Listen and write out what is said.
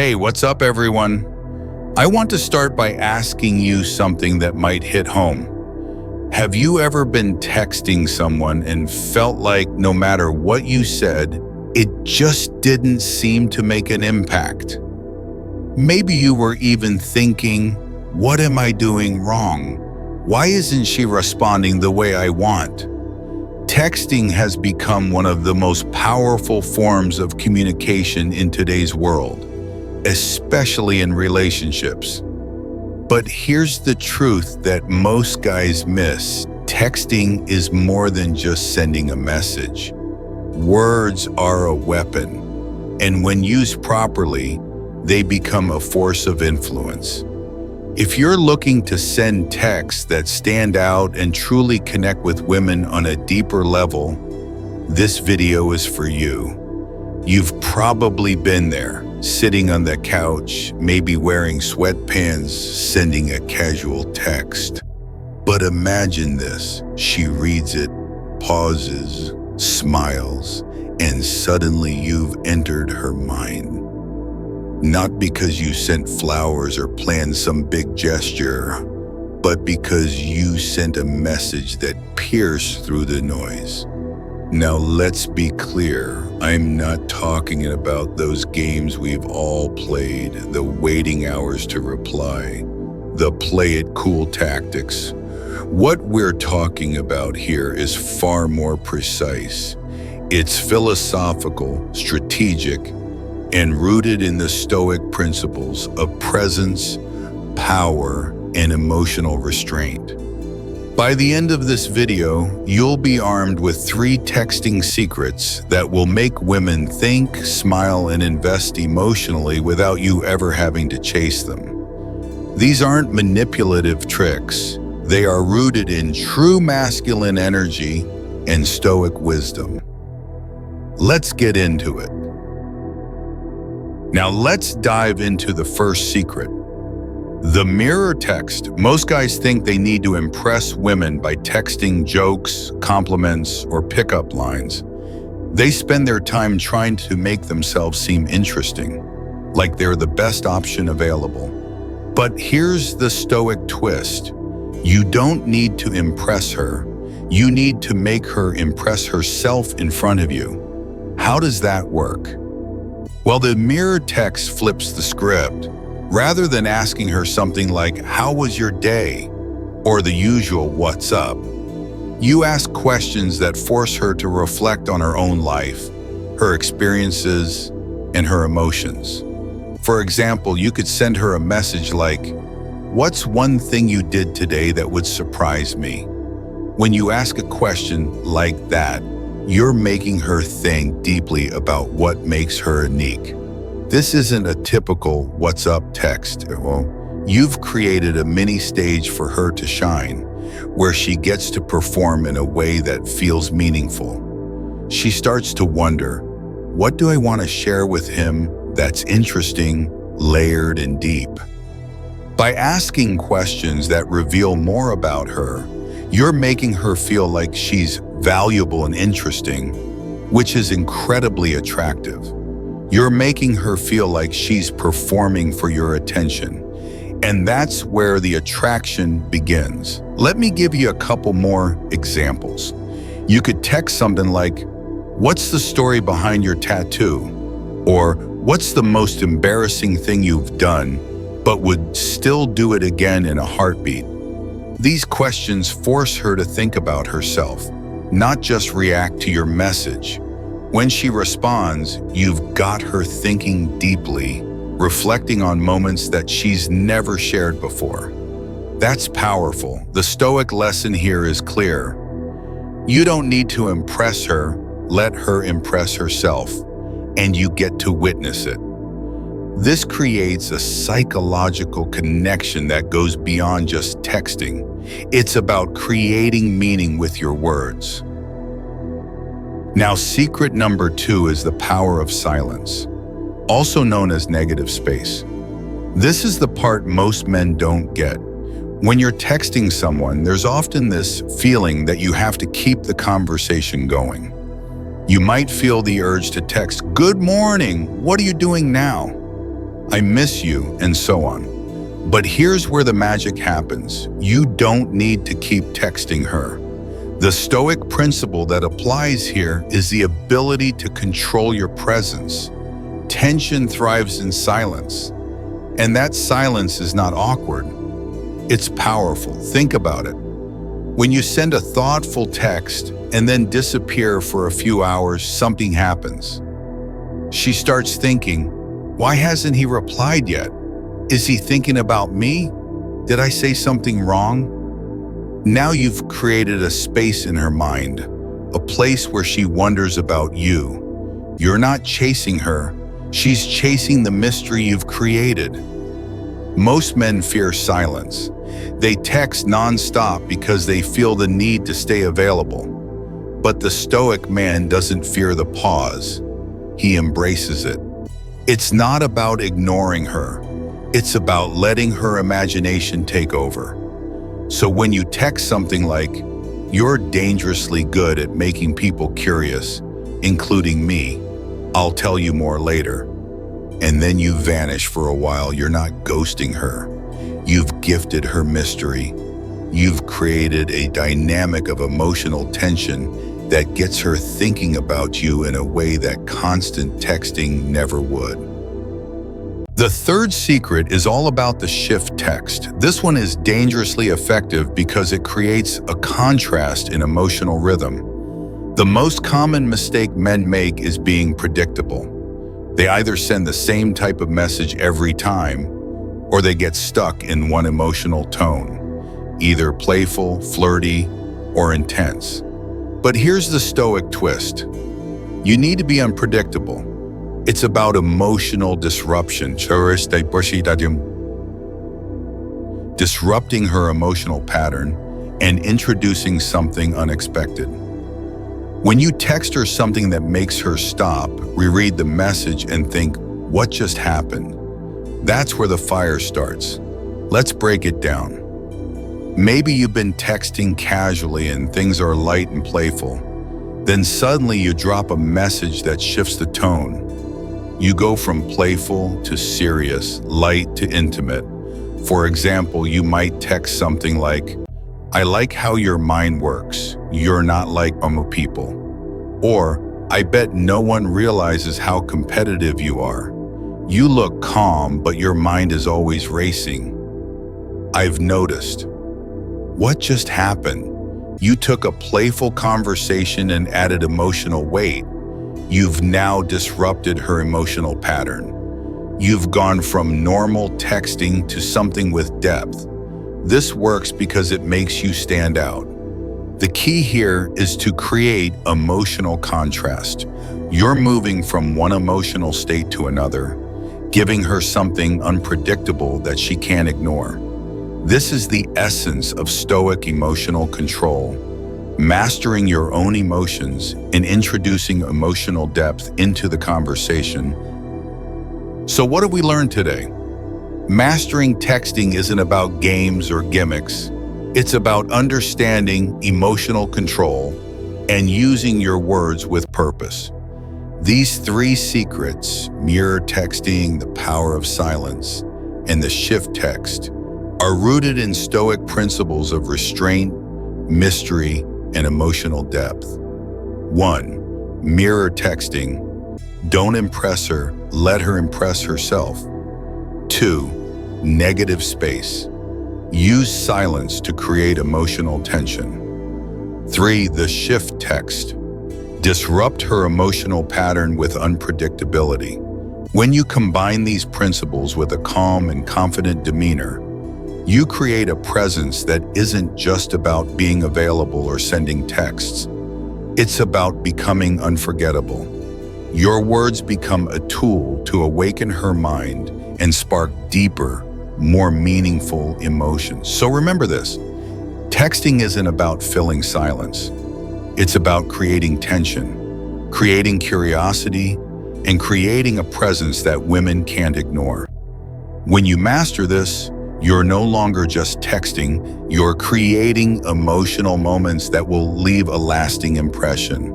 Hey, what's up, everyone? I want to start by asking you something that might hit home. Have you ever been texting someone and felt like no matter what you said, it just didn't seem to make an impact? Maybe you were even thinking, what am I doing wrong? Why isn't she responding the way I want? Texting has become one of the most powerful forms of communication in today's world, especially in relationships. But here's the truth that most guys miss. Texting is more than just sending a message. Words are a weapon, and when used properly, they become a force of influence. If you're looking to send texts that stand out and truly connect with women on a deeper level, this video is for you. You've probably been there, sitting on the couch, maybe wearing sweatpants, sending a casual text. But imagine this, she reads it, pauses, smiles, and suddenly you've entered her mind. Not because you sent flowers or planned some big gesture, but because you sent a message that pierced through the noise. Now let's be clear, I'm not talking about those games we've all played, the waiting hours to reply, the play it cool tactics. What we're talking about here is far more precise. It's philosophical, strategic, and rooted in the Stoic principles of presence, power, and emotional restraint. By the end of this video, you'll be armed with 3 texting secrets that will make women think, smile, and invest emotionally without you ever having to chase them. These aren't manipulative tricks. They are rooted in true masculine energy and Stoic wisdom. Let's get into it. Now let's dive into the first secret. The mirror text. Most guys think they need to impress women by texting jokes, compliments, or pickup lines. They spend their time trying to make themselves seem interesting, like they're the best option available. But here's the Stoic twist. You don't need to impress her. You need to make her impress herself in front of you. How does that work? Well, the mirror text flips the script. Rather than asking her something like, "How was your day?" or the usual "What's up?" you ask questions that force her to reflect on her own life, her experiences, and her emotions. For example, you could send her a message like, "What's one thing you did today that would surprise me?" When you ask a question like that, you're making her think deeply about what makes her unique. This isn't a typical "what's up" text. Well, you've created a mini stage for her to shine, where she gets to perform in a way that feels meaningful. She starts to wonder, what do I want to share with him that's interesting, layered, and deep? By asking questions that reveal more about her, you're making her feel like she's valuable and interesting, which is incredibly attractive. You're making her feel like she's performing for your attention. And that's where the attraction begins. Let me give you a couple more examples. You could text something like, "What's the story behind your tattoo?" Or, "What's the most embarrassing thing you've done, but would still do it again in a heartbeat?" These questions force her to think about herself, not just react to your message. When she responds, you've got her thinking deeply, reflecting on moments that she's never shared before. That's powerful. The Stoic lesson here is clear. You don't need to impress her, let her impress herself, and you get to witness it. This creates a psychological connection that goes beyond just texting. It's about creating meaning with your words. Now, secret number 2 is the power of silence, also known as negative space. This is the part most men don't get. When you're texting someone, there's often this feeling that you have to keep the conversation going. You might feel the urge to text, "Good morning, what are you doing now?" I miss you, and so on. But here's where the magic happens. You don't need to keep texting her. The Stoic principle that applies here is the ability to control your presence. Tension thrives in silence, and that silence is not awkward. It's powerful. Think about it. When you send a thoughtful text and then disappear for a few hours, something happens. She starts thinking, why hasn't he replied yet? Is he thinking about me? Did I say something wrong? Now you've created a space in her mind, a place where she wonders about you. You're not chasing her, she's chasing the mystery you've created. Most men fear silence. They text nonstop because they feel the need to stay available. But the Stoic man doesn't fear the pause. He embraces it. It's not about ignoring her. It's about letting her imagination take over. So when you text something like, "You're dangerously good at making people curious, including me. I'll tell you more later," and then you vanish for a while, you're not ghosting her. You've gifted her mystery. You've created a dynamic of emotional tension that gets her thinking about you in a way that constant texting never would. The third secret is all about the shift text. This one is dangerously effective because it creates a contrast in emotional rhythm. The most common mistake men make is being predictable. They either send the same type of message every time, or they get stuck in one emotional tone, either playful, flirty, or intense. But here's the Stoic twist. You need to be unpredictable. It's about emotional disruption, disrupting her emotional pattern and introducing something unexpected. When you text her something that makes her stop, reread the message and think, what just happened? That's where the fire starts. Let's break it down. Maybe you've been texting casually and things are light and playful. Then suddenly you drop a message that shifts the tone. You go from playful to serious, light to intimate. For example, you might text something like, "I like how your mind works. You're not like other people." Or, "I bet no one realizes how competitive you are. You look calm, but your mind is always racing. I've noticed." What just happened? You took a playful conversation and added emotional weight. You've now disrupted her emotional pattern. You've gone from normal texting to something with depth. This works because it makes you stand out. The key here is to create emotional contrast. You're moving from one emotional state to another, giving her something unpredictable that she can't ignore. This is the essence of Stoic emotional control. Mastering your own emotions and introducing emotional depth into the conversation. So what have we learned today? Mastering texting isn't about games or gimmicks. It's about understanding emotional control and using your words with purpose. These three secrets, mirror texting, the power of silence, and the shift text, are rooted in Stoic principles of restraint, mystery, and emotional depth. 1. Mirror texting. Don't impress her, let her impress herself. 2. Negative space. Use silence to create emotional tension. 3. The shift text. Disrupt her emotional pattern with unpredictability. When you combine these principles with a calm and confident demeanor, you create a presence that isn't just about being available or sending texts. It's about becoming unforgettable. Your words become a tool to awaken her mind and spark deeper, more meaningful emotions. So remember this, texting isn't about filling silence. It's about creating tension, creating curiosity, and creating a presence that women can't ignore. When you master this, you're no longer just texting, you're creating emotional moments that will leave a lasting impression.